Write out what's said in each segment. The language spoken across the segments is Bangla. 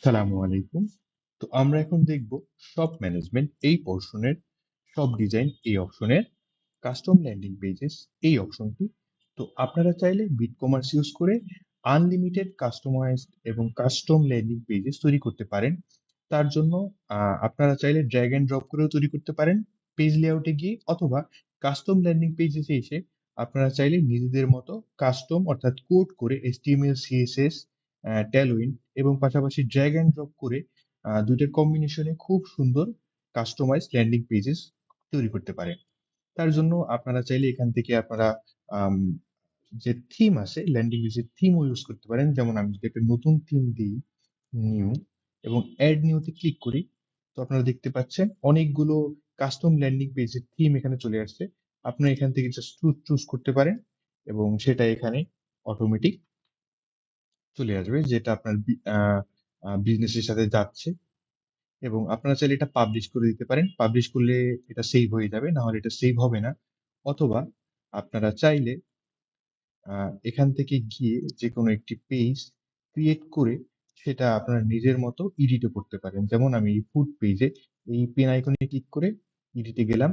সালামু আলাইকুম। তো আমরা এখন দেখব শপ ম্যানেজমেন্ট এই পোর্শনের শপ ডিজাইন এই অপশনের কাস্টম ল্যান্ডিং পেজেস এই অপশনটি। তো আপনারা চাইলে বিটকমার্স ইউজ করে আনলিমিটেড কাস্টমাইজড এবং কাস্টম ল্যান্ডিং পেজেস তৈরি করতে পারেন। তার জন্য আপনারা চাইলে ড্র্যাগ এন্ড ড্রপ করেও তৈরি করতে পারেন পেজ লেআউটে গিয়ে, অথবা কাস্টম ল্যান্ডিং পেজেসে এসে আপনারা চাইলে নিজেদের মতো কাস্টম অর্থাৎ কোড করে HTML CSS ট্যালউইন এবং পাশাপাশি ড্র্যাগ অ্যান্ড ড্রপ করে দুইটার কম্বিনেশনে খুব সুন্দর কাস্টমাইজ ল্যান্ডিং পেজেস তৈরি করতে পারেন। তার জন্য আপনারা চাইলে এখান থেকে আপনারা আম, যে থিম আছে ল্যান্ডিং পেজের থিমও ইউজ করতে পারেন। যেমন আমি যদি একটা নতুন থিম দিই, নিউ, এবং অ্যাড নিউতে ক্লিক করি, তো আপনারা দেখতে পাচ্ছেন অনেকগুলো কাস্টম ল্যান্ডিং পেজের থিম এখানে চলে আসছে। আপনারা এখান থেকে জাস্ট চুজ করতে পারেন এবং সেটা এখানে অটোমেটিক চলে আসবে, যেটা আপনার বিজনেসের সাথে যাচ্ছে। এবং আপনারা চাইলে এটা পাবলিশ করে দিতে পারেন। পাবলিশ করলে এটা সেভ হয়ে যাবে, না হলে এটা সেভ হবে না। অথবা আপনারা চাইলে এখান থেকে গিয়ে যে কোনো একটি পেজ ক্রিয়েট করে সেটা আপনারা নিজের মতো এডিটও করতে পারেন। যেমন আমি এই ফুড পেজে এই পেন আইকনে ক্লিক করে এডিটে গেলাম।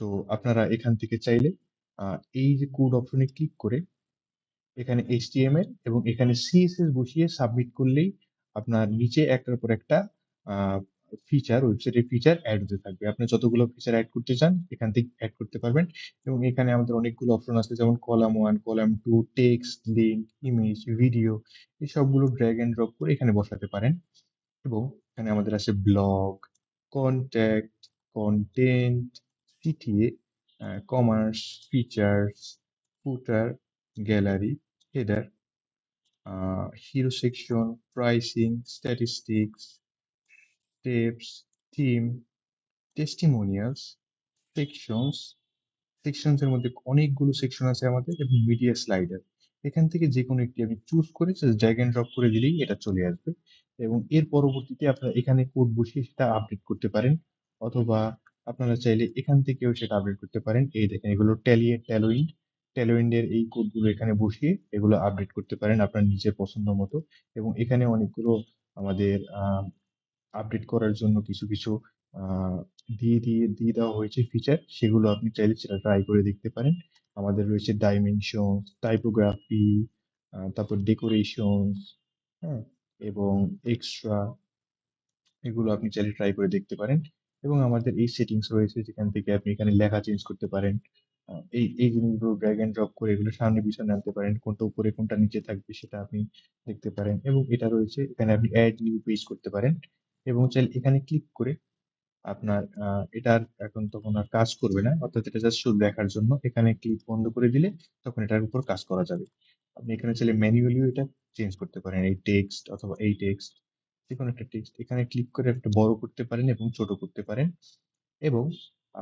তো আপনারা এখান থেকে চাইলে এই যে কোড অপশনে ক্লিক করে এখানে HTML এবং এখানে CSS বসিয়ে সাবমিট করলেই আপনার নিচে একটার পর একটা ফিচার, ওয়েবসাইটের ফিচার অ্যাড হতে থাকবে। আপনি যতগুলো ফিচার অ্যাড করতে চান এখান থেকে অ্যাড করতে পারবেন। এবং এখানে আমাদের অনেকগুলো অপশন আছে, যেমন column 1, column 2, text, link, image, video, এই সবগুলো ড্র্যাগ এন্ড ড্রপ করে এখানে বসাতে পারেন। এবং এখানে আমাদের আছে blog, contact, content, CTA, commerce, features, footer, gallery, header, hero section, pricing, statistics, tips, theme, testimonials, sections, sections এর মধ্যে অনেকগুলো সেকশন আছে আমাদের, এবং মিডিয়া স্লাইডার। এখান থেকে যে কোনো একটি আমি চুজ করে ড্র্যাগ এন্ড ড্রপ করে দিলেই এটা চলে আসবে। এবং এর পরবর্তীতে আপনারা এখানে কোড বসিয়ে সেটা আপডেট করতে পারেন, অথবা আপনারা চাইলে এখান থেকেও সেটা আপডেট করতে পারেন। এই দেখেন, এগুলো ট্যালোইন্ডের এই কোডগুলো এখানে বসিয়ে এগুলো আপডেট করতে পারেন আপনার নিজের পছন্দ মতো। এবং এখানে অনেকগুলো আমাদের আপডেট করার জন্য কিছু কিছু আহ, দিয়ে দেওয়া হয়েছে ফিচার, সেগুলো আপনি চাইলে সেটা ট্রাই করে দেখতে পারেন। আমাদের রয়েছে ডাইমেনশন, টাইপোগ্রাফি, তারপর ডেকোরেশন, হ্যাঁ, এবং এক্সট্রা, এগুলো আপনি চাইলে ট্রাই করে দেখতে পারেন। এবং আমাদের এই সেটিংস রয়েছে যেখান থেকে আপনি এখানে লেখা চেঞ্জ করতে পারেন। এই এই জিনিসগুলো ড্র্যাগ এন্ড ড্রপ করে এগুলো সামনে পিছনে আনতে পারেন, কোনটা উপরে কোনটা নিচে থাকবে সেটা আপনি দেখতে পারেন। এবং এটা রয়েছে এখানে আপনি অ্যাড নিউ পেজ করতে পারেন। এবং চাইলে এখানে ক্লিক করে আপনার এটার এখন তখন আর কাজ করবে না, অর্থাৎ এটা জাস্ট শুধু দেখার জন্য। এখানে ক্লিক বন্ধ করে দিলে তখন এটার উপর কাজ করা যাবে। আপনি এখানে চাইলে ম্যানুয়ালিও এটা চেঞ্জ করতে পারেন, এই টেক্সট অথবা এই টেক্সট, যে কোনো একটা টেক্সট এখানে ক্লিক করে একটা বড় করতে পারেন এবং ছোট করতে পারেন। এবং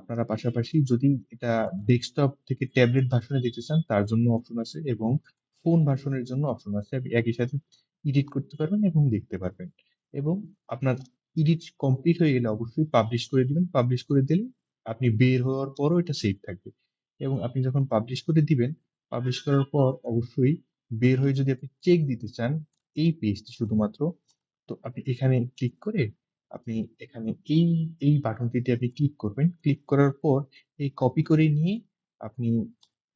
আপনারা পাশাপাশি যদি এটা ডেস্কটপ থেকে ট্যাবলেট ভার্সনে দেখতে চান তার জন্য অপশন আছে, এবং ফোন ভার্সনের জন্য অপশন আছে। আপনি একই সাথে এডিট করতে পারবেন এবং দেখতে পারবেন। এবং আপনার এডিট কমপ্লিট হয়ে গেলে অবশ্যই পাবলিশ করে দিবেন। পাবলিশ করে দিলে আপনি বের হওয়ার পরও এটা সেভ থাকবে। এবং আপনি যখন পাবলিশ করে দিবেন, পাবলিশ করার পর অবশ্যই বের হয়ে যদি আপনি চেক দিতে চান এই পেজটি শুধুমাত্র, তো আপনি এখানে ক্লিক করে আপনি এখানে এই এই বাটনটিতে আপনি ক্লিক করবেন। ক্লিক করার পর এই কপি করে নিয়ে আপনি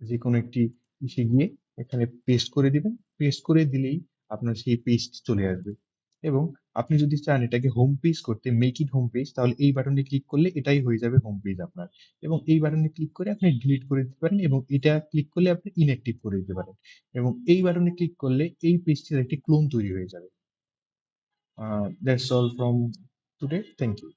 যে কোনো একটি ইসে গিয়ে এখানে পেস্ট করে দিবেন। পেস্ট করে দিলেই আপনার সেই পেজটি চলে আসবে। এবং আপনি যদি চান এটাকে হোম পেজ করতে, মেক ইট হোম পেজ, তাহলে এই বাটনে ক্লিক করলে এটাই হয়ে যাবে হোম পেজ আপনার। এবং এই বাটনে ক্লিক করে আপনি ডিলিট করে দিতে পারেন, এবং এটা ক্লিক করলে আপনি ইনঅ্যাক্টিভ করে দিতে পারেন। এবং এই বাটনে ক্লিক করলে এই পেজটির একটি ক্লোন তৈরি হয়ে যাবে। That's all from today. Thank you.